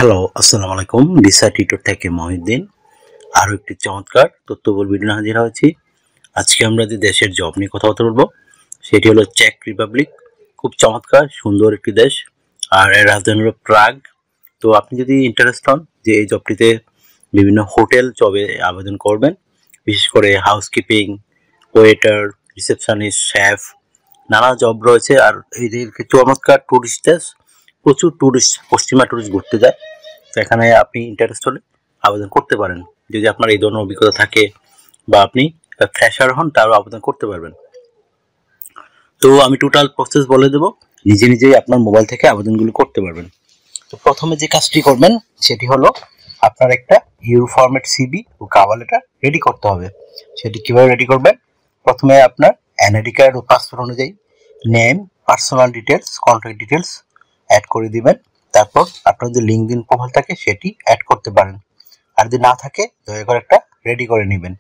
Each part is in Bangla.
হ্যালো, আসসালামু আলাইকুম। দিশা টিউটর থেকে মহিউদ্দিন আরও একটি চমৎকার তথ্যবহুল ভিডিও নিয়ে হাজির হয়েছি। আজকে আমরা যে দেশের জব নিয়ে কথাবার্তা বলবো সেটি হলো চেক রিপাবলিক। খুব চমৎকার সুন্দর একটি দেশ, আর এর রাজধানী হলো প্রাগ। তো আপনি যদি ইন্টারেস্ট হন যে এই জবটিতে বিভিন্ন হোটেল জবে আবেদন করবেন, বিশেষ করে হাউসকিপিং, ওয়েটার, রিসেপশনিস্ট, শেফ, নানা জব রয়েছে। আর এই যে চমৎকার টুরিস্ট দেশ, প্রচুর টুরিস্ট, পশ্চিমা টুরিস্ট ঘুরতে যায়। তো এখানে আপনি ইন্টারেস্ট হলে আবেদন করতে পারেন। যদি আপনার এই ধরনের অভিজ্ঞতা থাকে বা আপনি ফ্রেশার হন, তারও আবেদন করতে পারবেন। তো আমি টোটাল প্রসেস বলে দেবো, নিজে নিজেই আপনার মোবাইল থেকে আবেদনগুলো করতে পারবেন। তো প্রথমে যে কাজটি করবেন সেটি হলো আপনার একটা ইউরো ফরম্যাট সিভি ও কভার লেটার রেডি করতে হবে। সেটি কিভাবে রেডি করবেন? প্রথমে আপনার এনআইডি কার্ড ও পাসপোর্ট অনুযায়ী name, personal details, contact details add করে দিবেন। তারপর আপনার যে লিঙ্কডইন প্রোফাইল থাকে সেটি অ্যাড করতে পারেন, আর যদি না থাকে দয়া করে একটা রেডি করে নেবেন।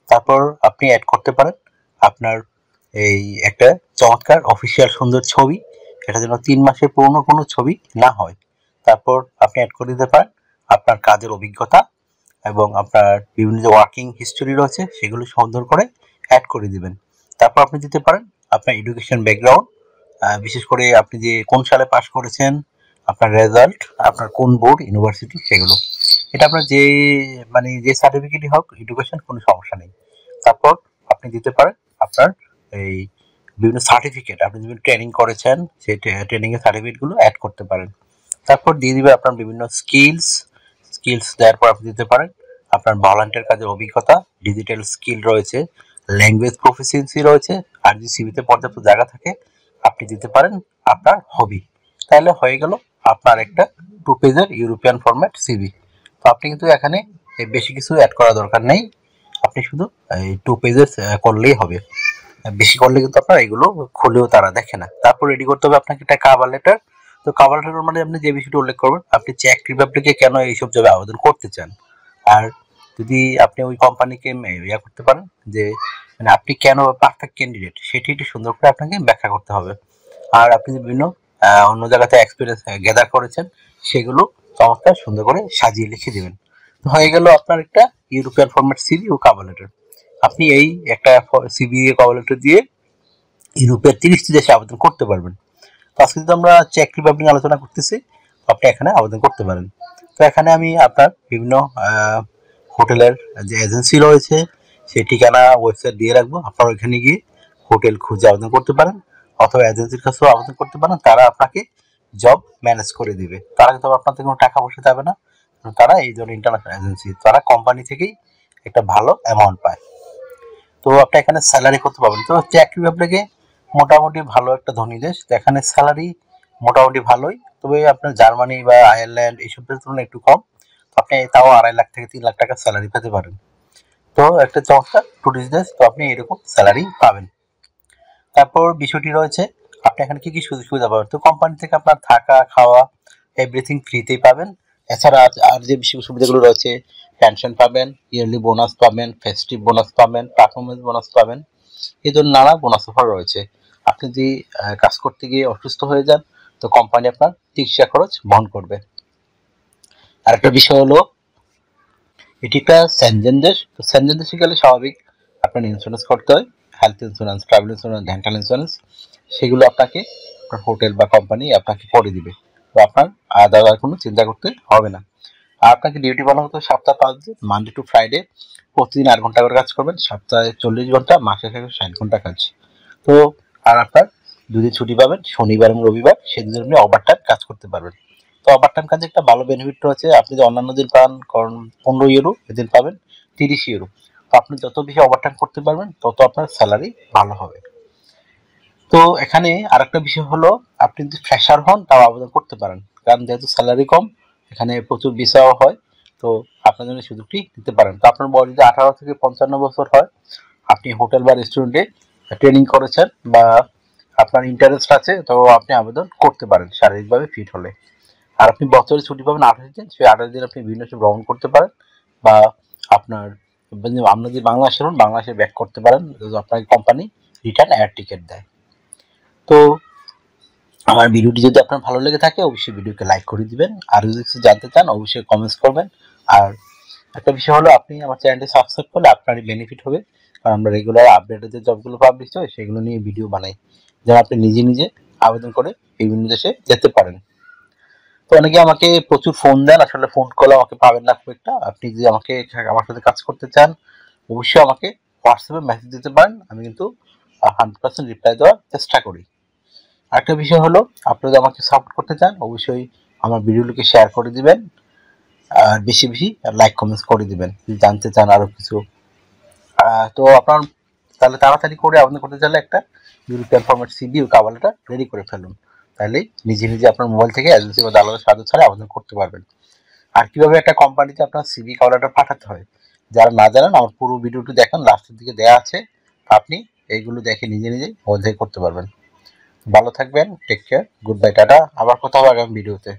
তারপর আপনি অ্যাড করতে পারেন আপনার এই একটা চমৎকার অফিসিয়াল সুন্দর ছবি, এটা যেন 3 মাসের পুরনো কোনো ছবি না হয়। তারপর আপনি অ্যাড করে দিতে পারেন আপনার কাজের অভিজ্ঞতা এবং আপনার বিভিন্ন যে ওয়ার্কিং হিস্টোরি রয়েছে সেগুলো সুন্দর করে অ্যাড করে দিবেন। তারপর আপনি দিতে পারেন আপনার এডুকেশন ব্যাকগ্রাউন্ড, বিশেষ করে আপনি যে কোন সালে পাস করেছেন, আপনার রেজাল্ট, আপনার কোন বোর্ড, ইউনিভার্সিটি, সেগুলো। এটা আপনার যে যে সার্টিফিকেটই হোক, এডুকেশন, কোনো সমস্যা নেই। তারপর আপনি দিতে পারেন আপনার এই বিভিন্ন সার্টিফিকেট, আপনি যেমন ট্রেনিং করেছেন সেই ট্রেনিং এর সার্টিফিকেটগুলো অ্যাড করতে পারেন। তারপর দিয়ে দিবে আপনার বিভিন্ন স্কিলস দেওয়ার পর আপনি দিতে পারেন আপনার ভলান্টিয়ার কাজের অভিজ্ঞতা, ডিজিটাল স্কিল রয়েছে, ল্যাঙ্গুয়েজ প্রফিসিয়েন্সি রয়েছে, আর যদি সিভিতে পর্যাপ্ত জায়গা থাকে আপনি দিতে পারেন আপনার হবি। তাহলে হয়ে গেল আপনার একটা 2 পেজের ইউরোপিয়ান ফরম্যাট সিভি। তো আপনি কিন্তু এখানে বেশি কিছু অ্যাড করা দরকার নেই, আপনি শুধু এই 2 পেজেস করলেই হবে। বেশি করলে কিন্তু আপনার এগুলো খুলেও তারা দেখে না। তারপর রেডি করতে হবে আপনাকে একটা কভার লেটার। তো কভার লেটার মানে আপনি যে বিষয়টা উল্লেখ করবেন, আপনি চেক রিপাবলিকে কেন এইসব জবে আবেদন করতে চান, আর যদি আপনি ওই কোম্পানিকে ইয়া করতে পারেন যে মানে আপনি কেন পারফেক্ট ক্যান্ডিডেট, সেটি একটু সুন্দর করে আপনাকে ব্যাখ্যা করতে হবে। আর আপনি যে বিভিন্ন অন্য জায়গাতে এক্সপিরিয়েন্স গ্যাদার করেছেন সেগুলো চমৎকার সুন্দর করে সাজিয়ে লিখে দিবেন। হয়ে গেল আপনার একটা ইউরোপিয়ান ফরম্যাট সিভি ও কভার লেটার। আপনি এই একটা সিভি কভার লেটার দিয়ে ইউরোপের 30টি দেশে আবেদন করতে পারবেন। তো আজকে যদি আমরা চেক রিপাবলিক আলোচনা করতেছি, আপনি এখানে আবেদন করতে পারেন। তো এখানে আমি আপনার বিভিন্ন হোটেলের যে এজেন্সি রয়েছে সেই ঠিকানা ওয়েবসাইট দিয়ে রাখবো, আপনারা ওইখানে গিয়ে হোটেল খুঁজে আবেদন করতে পারেন, অথবা এজেন্সির কাছেও আবেদন করতে পারেন। তারা আপনাকে জব ম্যানেজ করে দিবে, তারা কিন্তু আপনার থেকে কোনো টাকা পয়সা যাবে না। তারা এই ধরনের ইন্টারন্যাশনাল এজেন্সি, তারা কোম্পানি থেকেই একটা ভালো অ্যামাউন্ট পায়। তো আপনি এখানে স্যালারি করতে পারবেন। তো চেক রিপাবলিকে মোটামুটি ভালো একটা ধনী দেশ, তো এখানে স্যালারি মোটামুটি ভালোই, তবে আপনার জার্মানি বা আয়ারল্যান্ড এইসব দেশের তুলনায় একটু কম। তো আপনি তাও 2.5 লাখ থেকে 3 লাখ টাকা স্যালারি পেতে পারেন। তো একটা চমৎকার টুরিস্ট দেশ, তো আপনি এরকম স্যালারি পাবেন। তারপর বিষয়টি রয়েছে আপনি এখানে কি কি সুযোগ সুবিধা পাবেন। তো কোম্পানি থেকে আপনার থাকা, খাওয়া, এভরিথিং ফ্রিতেই পাবেন। এছাড়া আর যে বিষয় সুবিধাগুলো রয়েছে, পেনশন পাবেন, ইয়ারলি বোনাস পাবেন, ফেস্টিভ বোনাস পাবেন, পারফরমেন্স বোনাস পাবেন, এই ধরনের নানা বোনাস অফার রয়েছে। আপনি যদি কাজ করতে গিয়ে অসুস্থ হয়ে যান, তো কোম্পানি আপনার চিকিৎসা খরচ বহন করবে। আরেকটা বিষয় হলো এটি একটা সেনজেন দেশ। তো সেনজেন দেশে গেলে স্বাভাবিক আপনার ইন্স্যুরেন্স করতে হয়, health insurance, travel insurance, dental insurance, সেগুলো আপনাকে আপনার হোটেল বা কোম্পানি আপনাকে করে দিবে। তো আপনার আলাদা কোনো চিন্তা করতে হবে না। আর আপনাকে ডিউটি পালন করতে হবে সপ্তাহে 5 দিন, মানডে টু ফ্রাইডে, প্রতিদিন 8 ঘন্টা করে কাজ করবেন, সপ্তাহে 40 ঘন্টা, মাসে 60 ঘন্টা কাজ। তো আর আপনার 2 দিন ছুটি পাবেন, শনিবার এবং রবিবার, সেদিন আপনি ওভারটাইম কাজ করতে পারবেন। তো ওভারটাইম কাজে একটা ভালো বেনিফিট রয়েছে, আপনি যে অন্যান্য দিন পান কারণ 15 ইউরো, এদিন পাবেন 30 ইউরো। তো আপনি যত বেশি ওভারটাইম করতে পারবেন তত আপনার স্যালারি ভালো হবে। তো এখানে আরেকটা বিষয় হলো আপনি যদি ফ্রেশার হন তাও আবেদন করতে পারেন, কারণ যেহেতু স্যালারি কম এখানে প্রচুর ভিসাও হয়। তো আপনার জন্য সুযোগটি দিতে পারেন। তো আপনার বয়স যদি 18 থেকে 55 বছর হয়, আপনি হোটেল বা রেস্টুরেন্টে ট্রেনিং করেছেন বা আপনার ইন্টারেস্ট আছে, তো আপনি আবেদন করতে পারেন শারীরিকভাবে ফিট হলে। আর আপনি বছরে ছুটি পাবেন 28 দিন, সেই 28 দিন আপনি বিভিন্ন সময় ভ্রমণ করতে পারেন বা আপনার আপনি যদি বাংলাদেশের হন বাংলাদেশে ব্যাক করতে পারেন, আপনাকে কোম্পানি রিটার্ন এয়ার টিকিট দেয়। তো আমার ভিডিওটি যদি আপনার ভালো লেগে থাকে অবশ্যই ভিডিওকে লাইক করে দিবেন, আর যদি কিছু জানতে চান অবশ্যই কমেন্টস করবেন। আর একটা বিষয় হলো, আপনি আমার চ্যানেলটি সাবস্ক্রাইব করলে আপনারই বেনিফিট হবে, কারণ আমরা রেগুলার আপডেটেড যে জবগুলো পাবলিশ হয় সেগুলো নিয়ে ভিডিও বানাই, যেন আপনি নিজে নিজে আবেদন করে বিভিন্ন দেশে যেতে পারেন। তো অনেকে আমাকে প্রচুর ফোন দেন, আসলে ফোন কল আমাকে পাবেন না খুব একটা। আপনি যদি আমাকে আমার সাথে কাজ করতে চান অবশ্যই আমাকে হোয়াটসঅ্যাপে মেসেজ দিতে পারেন, আমি কিন্তু 100% রিপ্লাই দেওয়ার চেষ্টা করি। আরেকটা বিষয় হলো, আপনি যদি আমাকে সাপোর্ট করতে চান অবশ্যই আমার ভিডিওগুলোকে শেয়ার করে দিবেন, আর বেশি বেশি লাইক কমেন্টস করে দিবেন যদি জানতে চান আরো কিছু। তো আপনার তাহলে তাড়াতাড়ি করে আবেদন করতে চাইলে একটা ইউরোপিয়ান ফরম্যাট সিভি ও কভার লেটার রেডি করে ফেলুন, তাহলে নিজে নিজে আপনার মোবাইল থেকে এজেন্সি বা দালালের সাহায্য ছাড়া আবেদন করতে পারবেন। আর কিভাবে একটা কোম্পানিতে আপনার সিভি কভার লেটার পাঠাতে হয়, যারা না জানেন আমার পুরো ভিডিওটি দেখেন, লাস্টের দিকে দেওয়া আছে, আপনি এইগুলো দেখে নিজে নিজে মোবাইল থেকে করতে পারবেন। ভালো থাকবেন, take care, good bye, tata, আবার কথা হবে আগামী ভিডিওতে।